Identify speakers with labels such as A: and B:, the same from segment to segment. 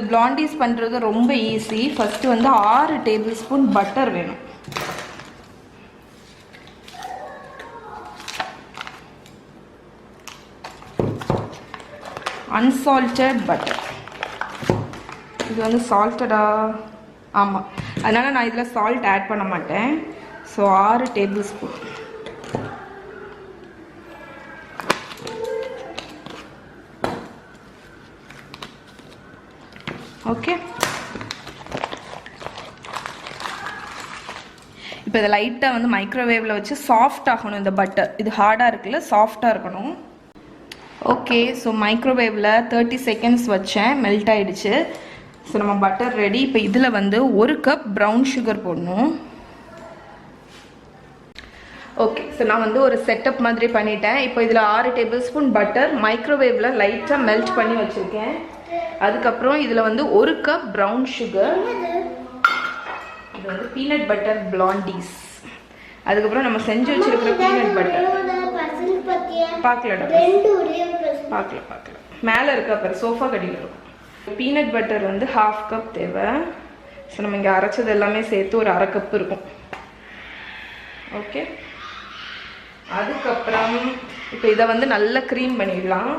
A: பிளாண்டிஸ் பண்ணுறது ரொம்ப easy. First வந்து 6 டேபிள் ஸ்பூன் பட்டர் வேணும். Unsalted butter. இது வந்து சால்ட்டடா? ஆமாம், அதனால் நான் இதில் சால்ட் ஆட் பண்ண மாட்டேன். So 6 table spoon. ஓகே, இப்போ இதை லைட்டாக வந்து மைக்ரோவேவில் வச்சு சாஃப்ட் ஆகணும். இந்த பட்டர் இது ஹார்டாக இருக்குல்ல, சாஃப்டாக இருக்கணும். ஓகே, ஸோ மைக்ரோவேவில் 30 செகண்ட்ஸ் வச்சேன், மெல்ட் ஆகிடுச்சு. ஸோ நம்ம பட்டர் ரெடி. இப்போ இதில் வந்து 1 கப் ப்ரௌன் சுகர் போடணும். ஓகே, ஸோ நான் வந்து ஒரு செட்டப் மாதிரி பண்ணிட்டேன். இப்போ இதில் 6 டேபிள் ஸ்பூன் பட்டர் மைக்ரோவேவில் லைட்டாக மெல்ட் பண்ணி வச்சுருக்கேன். அதுக்கப்புறம் இதில் வந்து 1 கப் ப்ரௌன் சுகர். இது வந்து பீனட் பட்டர் பிளாண்டீஸ். அதுக்கப்புறம் நம்ம செஞ்சு வச்சுருக்கிற பீனட் பட்டர் பார்க்கல மேலே இருக்க அப்புறம் சோஃபா கடியில் இருக்கும். பீனட் பட்டர் வந்து 1/2 கப் தேவை. ஸோ நம்ம இங்கே அரைச்சது எல்லாமே சேர்த்து ஒரு 1/2 கப் இருக்கும். ஓகே, அதுக்கப்புறம் இப்போ இதை வந்து நல்லா க்ரீம் பண்ணிடலாம்.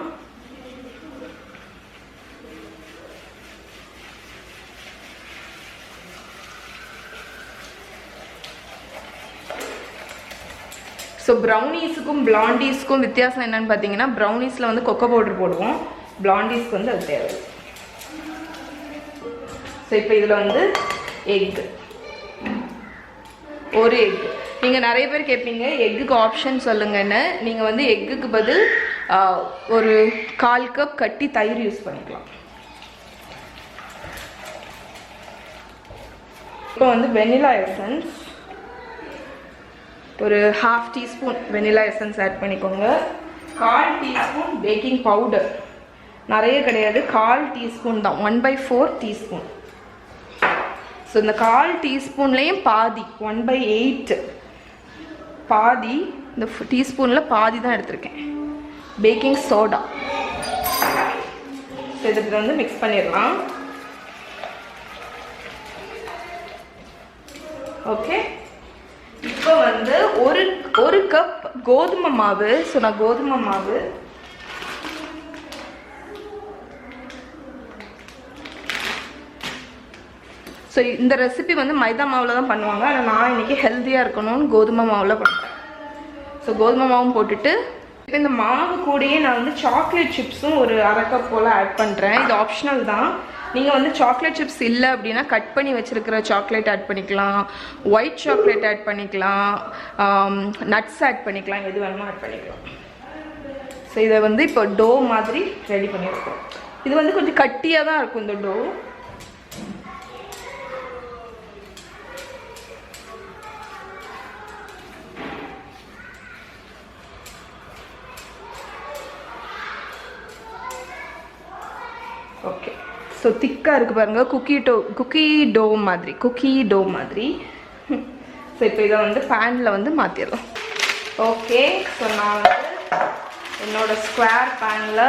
A: ஸோ ப்ரௌனீஸுக்கும் பிளாண்டீஸ்க்கும் வித்தியாசம் என்னென்னு பார்த்தீங்கன்னா, ப்ரௌனீஸில் வந்து கொக்கோ பவுடர் போடுவோம், பிளாண்டீஸ்க்கு வந்து அது தேவை. ஸோ இப்போ இதில் வந்து எக், ஒரு எக். நீங்கள் நிறைய பேர் கேட்பீங்க எக்குக்கு ஆப்ஷன் சொல்லுங்கன்னு. நீங்கள் வந்து எக்குக்கு பதில் ஒரு 1/4 கப் கட்டி தயிர் யூஸ் பண்ணிக்கலாம். இப்போ வந்து வெனிலா எசன்ஸ், ஒரு 1/2 டீஸ்பூன் வெனிலா எசன்ஸ் ஆட் பண்ணிக்கோங்க. 1/4 டீஸ்பூன் பேக்கிங் பவுடர், நிறைய கிடையாது, 1/4 டீஸ்பூன் தான், 1/4 டீஸ்பூன். ஸோ இந்த 1/4 டீஸ்பூன்லேயும் பாதி, 1/8 பாதி, இந்த டீஸ்பூனில் பாதி தான் எடுத்திருக்கேன். Baking soda. ஸோ இதுக்கு வந்து மிக்ஸ் பண்ணிடலாம். ஓகே, இப்போ வந்து ஒரு கப் கோதுமை மாவு. ஸோ நான் கோதுமை மாவு ஸோ இந்த ரெசிபி வந்து மைதா மாவில் தான் பண்ணுவாங்க, ஆனால் நான் இன்றைக்கி ஹெல்த்தியாக இருக்கணும்னு கோதுமை மாவில் பண்ணுறேன். ஸோ கோதுமை மாவும் போட்டுட்டு இப்போ இந்த மாவு கூடயே நான் வந்து சாக்லேட் சிப்ஸும் ஒரு 1/2 கப் போல் ஆட் பண்ணுறேன். இது ஆப்ஷனல் தான். நீங்கள் வந்து சாக்லேட் சிப்ஸ் இல்லை அப்படின்னா கட் பண்ணி வச்சுருக்கிற சாக்லேட் ஆட் பண்ணிக்கலாம், ஒயிட் சாக்லேட் ஆட் பண்ணிக்கலாம், நட்ஸ் ஆட் பண்ணிக்கலாம், எது வேணுமோ ஆட் பண்ணிக்கலாம். ஸோ இதை வந்து இப்போ டோ மாதிரி ரெடி பண்ணியிருக்கோம். இது வந்து கொஞ்சம் கட்டியாக தான் இருக்கும் இந்த டோ. ஓகே, ஸோ திக்காக இருக்குது பாருங்கள், குக்கி டோ மாதிரி. ஸோ இப்போ இதை வந்து பேனில் வந்து மாற்றிடலாம். ஓகே, ஸோ நான் வந்து என்னோடய ஸ்கொயர் பேனில்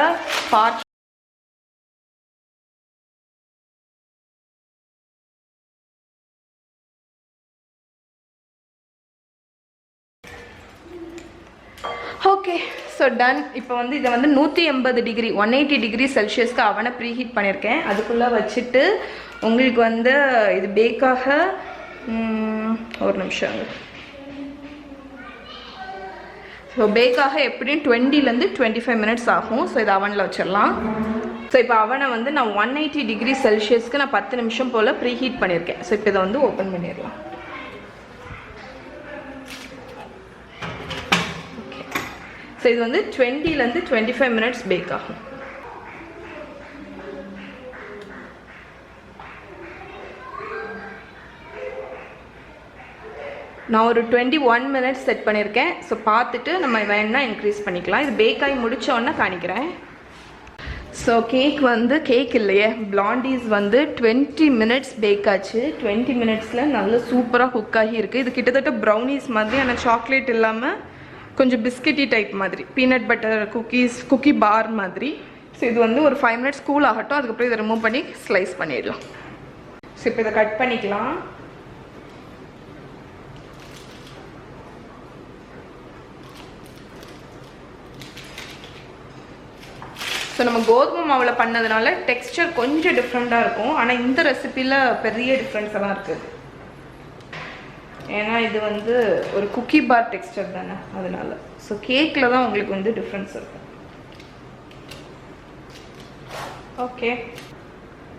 A: பார்ட் ஓகே, ஸோ டன். இப்போ வந்து இதை வந்து 180 டிகிரி 180 டிகிரி செல்சியஸ்க்கு அவனை ப்ரீஹீட் பண்ணியிருக்கேன். அதுக்குள்ளே வச்சுட்டு உங்களுக்கு வந்து இது பேக்காக ஒரு நிமிஷம். ஸோ பேக்காக எப்படியும் 20லேருந்து 25 மினிட்ஸ் ஆகும். ஸோ இதை அவனில் வச்சிடலாம். ஸோ இப்போ அவனை வந்து நான் 180 டிகிரி செல்சியஸ்க்கு நான் 10 நிமிஷம் போல் ப்ரீஹீட் பண்ணியிருக்கேன். ஸோ இப்போ இதை வந்து ஓப்பன் பண்ணிடலாம். ஸோ இது வந்து 20லேருந்து 25 மினிட்ஸ் பேக் ஆகும். நான் ஒரு 21 மினிட்ஸ் செட் பண்ணியிருக்கேன். ஸோ பார்த்துட்டு நம்ம வேணும்னா இன்க்ரீஸ் பண்ணிக்கலாம். இது பேக் ஆகி முடித்தோடனே காணிக்கிறேன். ஸோ கேக் இல்லையே, பிளாண்டீஸ் வந்து 20 மினிட்ஸ் பேக் ஆச்சு. 20 மினிட்ஸில் நல்லா சூப்பராக குக் ஆகி இருக்குது. இது கிட்டத்தட்ட ப்ரௌனீஸ் மாதிரி, ஆனால் சாக்லேட் இல்லாமல் கொஞ்சம் பிஸ்கெட்டி டைப் மாதிரி, பீனட் பட்டர் குக்கி பார் மாதிரி. ஸோ இது வந்து ஒரு 5 minutes கூல் ஆகட்டும். அதுக்கப்புறம் இதை ரிமூவ் பண்ணி ஸ்லைஸ் பண்ணிடலாம். ஸோ இப்போ இதை கட் பண்ணிக்கலாம். ஸோ நம்ம கோதுமை மாவில் பண்ணதுனால டெக்ஸ்டர் கொஞ்சம் டிஃப்ரெண்ட்டாக இருக்கும். ஆனால் இந்த ரெசிப்பியில் பெரிய டிஃப்ரென்ஸ் எல்லாம் இருக்குது. ஏன்னா இது வந்து ஒரு குக்கி பார் டெக்ஸ்டர் தானே, அதனால. ஸோ கேக்கில் தான் உங்களுக்கு வந்து டிஃப்ரென்ஸ் இருக்கும். ஓகே,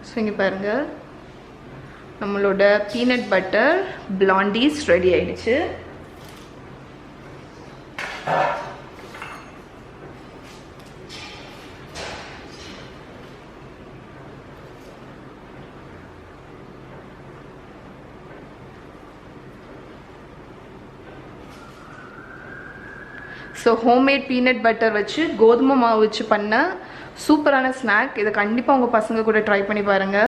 A: ஸோ இங்கே பாருங்கள், நம்மளோட பீனட் பட்டர் பிளாண்டீஸ் ரெடி ஆயிடுச்சு. ஸோ ஹோம்மேட் பீனட் பட்டர் வச்சு கோதுமை மாவு வச்சு பண்ண சூப்பரான ஸ்நாக். இதை கண்டிப்பாக உங்கள் பசங்க கூட ட்ரை பண்ணி பாருங்கள்.